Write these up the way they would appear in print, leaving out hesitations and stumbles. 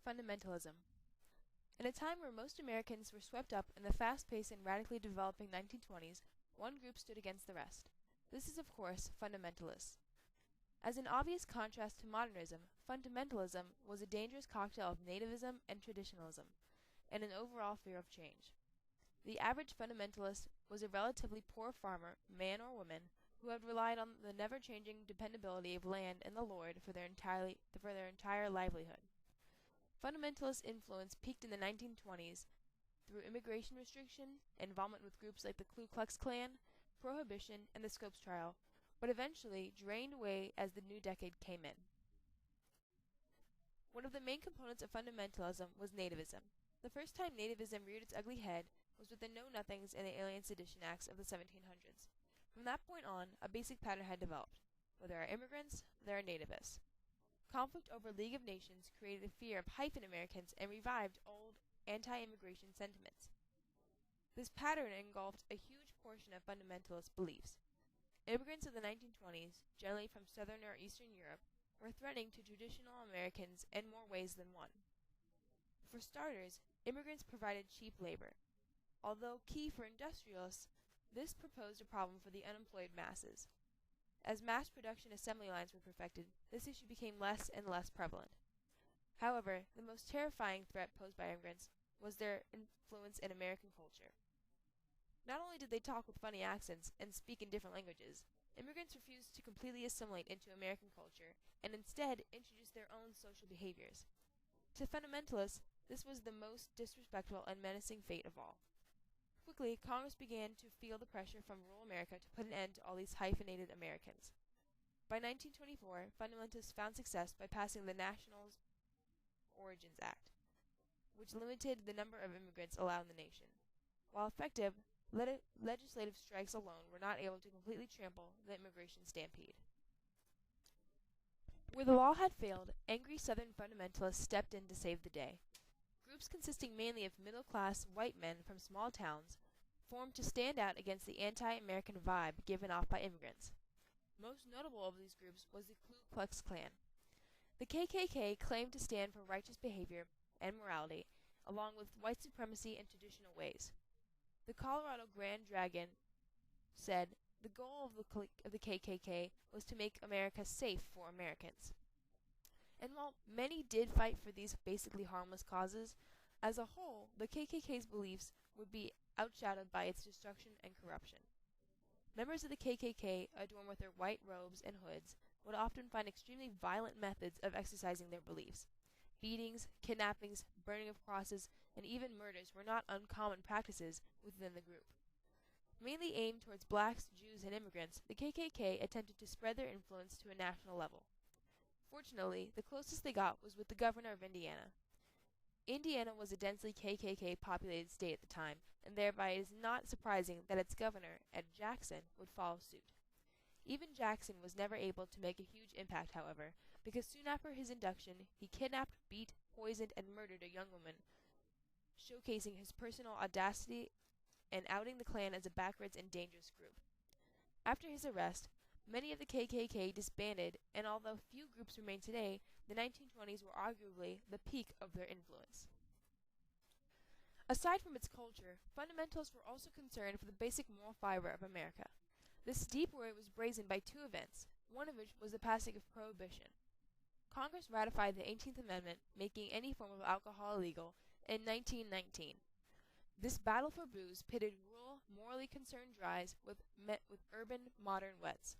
Fundamentalism. In a time where most Americans were swept up in the fast-paced and radically developing 1920s, one group stood against the rest. This is, of course, fundamentalists. As an obvious contrast to modernism, fundamentalism was a dangerous cocktail of nativism and traditionalism, and an overall fear of change. The average fundamentalist was a relatively poor farmer, man or woman, who had relied on the never-changing dependability of land and the Lord for their entire livelihood. Fundamentalist influence peaked in the 1920s through immigration restriction, involvement with groups like the Ku Klux Klan, Prohibition, and the Scopes Trial, but eventually drained away as the new decade came in. One of the main components of fundamentalism was nativism. The first time nativism reared its ugly head was with the Know-Nothings and the Alien Sedition Acts of the 1700s. From that point on, a basic pattern had developed. Where there are immigrants, there are nativists. Conflict over League of Nations created a fear of hyphen Americans and revived old anti-immigration sentiments. This pattern engulfed a huge portion of fundamentalist beliefs. Immigrants of the 1920s, generally from Southern or Eastern Europe, were threatening to traditional Americans in more ways than one. For starters, immigrants provided cheap labor. Although key for industrialists, this proposed a problem for the unemployed masses. As mass production assembly lines were perfected, this issue became less and less prevalent. However, the most terrifying threat posed by immigrants was their influence in American culture. Not only did they talk with funny accents and speak in different languages, immigrants refused to completely assimilate into American culture and instead introduced their own social behaviors. To fundamentalists, this was the most disrespectful and menacing fate of all. Quickly, Congress began to feel the pressure from rural America to put an end to all these hyphenated Americans. By 1924, fundamentalists found success by passing the National Origins Act, which limited the number of immigrants allowed in the nation. While effective, legislative strikes alone were not able to completely trample the immigration stampede. Where the law had failed, angry Southern fundamentalists stepped in to save the day. Groups consisting mainly of middle-class white men from small towns formed to stand out against the anti-American vibe given off by immigrants. Most notable of these groups was the Ku Klux Klan. The KKK claimed to stand for righteous behavior and morality, along with white supremacy and traditional ways. The Colorado Grand Dragon said the goal of the KKK was to make America safe for Americans. And while many did fight for these basically harmless causes, as a whole, the KKK's beliefs would be outshadowed by its destruction and corruption. Members of the KKK, adorned with their white robes and hoods, would often find extremely violent methods of exercising their beliefs. Beatings, kidnappings, burning of crosses, and even murders were not uncommon practices within the group. Mainly aimed towards blacks, Jews, and immigrants, the KKK attempted to spread their influence to a national level. Fortunately, the closest they got was with the governor of Indiana. Indiana was a densely KKK-populated state at the time, and thereby it is not surprising that its governor, Ed Jackson, would follow suit. Even Jackson was never able to make a huge impact, however, because soon after his induction, he kidnapped, beat, poisoned, and murdered a young woman, showcasing his personal audacity and outing the Klan as a backwards and dangerous group. After his arrest, many of the KKK disbanded, and although few groups remain today, the 1920s were arguably the peak of their influence. Aside from its culture, fundamentalists were also concerned for the basic moral fiber of America. This deep worry was brazened by two events, one of which was the passing of Prohibition. Congress ratified the 18th Amendment, making any form of alcohol illegal, in 1919. This battle for booze pitted rural, morally concerned dries met with urban, modern wets.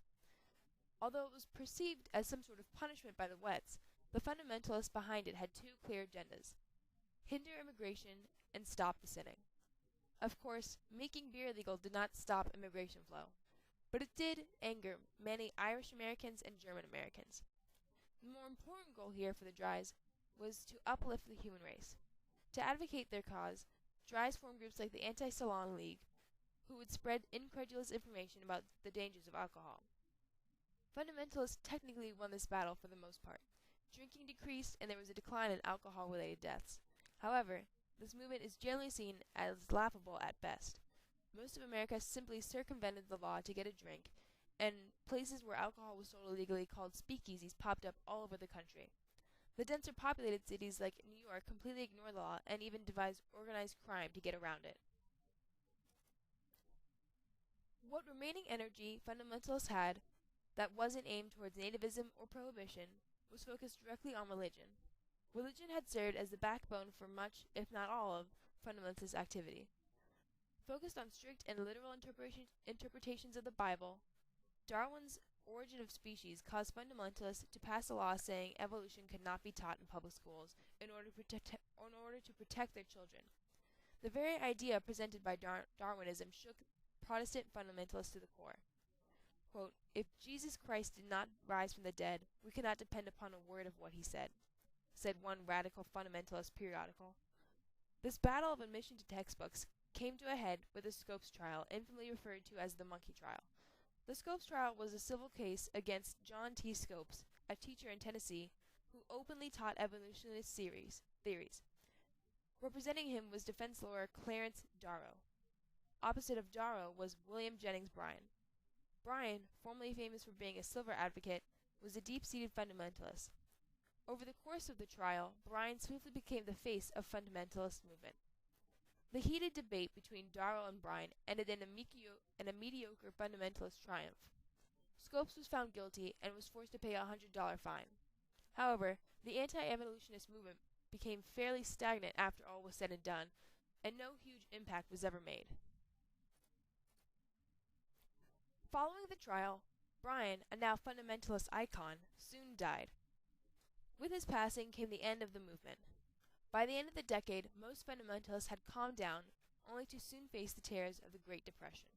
Although it was perceived as some sort of punishment by the wets, the fundamentalists behind it had two clear agendas: hinder immigration and stop the sinning. Of course, making beer illegal did not stop immigration flow, but it did anger many Irish Americans and German Americans. The more important goal here for the Dries was to uplift the human race. To advocate their cause, Dries formed groups like the Anti-Salon League, who would spread incredulous information about the dangers of alcohol. Fundamentalists technically won this battle for the most part. Drinking decreased, and there was a decline in alcohol-related deaths. However, this movement is generally seen as laughable at best. Most of America simply circumvented the law to get a drink, and places where alcohol was sold illegally called speakeasies popped up all over the country. The denser populated cities like New York completely ignore the law and even devise organized crime to get around it. What remaining energy fundamentalists had that wasn't aimed towards nativism or prohibition was focused directly on religion. Religion had served as the backbone for much, if not all, of fundamentalist activity. Focused on strict and literal interpretations of the Bible, Darwin's Origin of Species caused fundamentalists to pass a law saying evolution could not be taught in public schools in order to protect their children. The very idea presented by Darwinism shook Protestant fundamentalists to the core. Quote, "If Jesus Christ did not rise from the dead, we cannot depend upon a word of what he said," said one radical fundamentalist periodical. This battle of admission to textbooks came to a head with the Scopes trial, infamously referred to as the monkey trial. The Scopes trial was a civil case against John T. Scopes, a teacher in Tennessee, who openly taught evolutionist theories. Representing him was defense lawyer Clarence Darrow. Opposite of Darrow was William Jennings Bryan. Bryan, formerly famous for being a silver advocate, was a deep-seated fundamentalist. Over the course of the trial, Bryan swiftly became the face of fundamentalist movement. The heated debate between Darrow and Bryan ended in a mediocre fundamentalist triumph. Scopes was found guilty and was forced to pay a $100 fine. However, the anti-evolutionist movement became fairly stagnant after all was said and done, and no huge impact was ever made. Following the trial, Bryan, a now fundamentalist icon, soon died. With his passing came the end of the movement. By the end of the decade, most fundamentalists had calmed down, only to soon face the terrors of the Great Depression.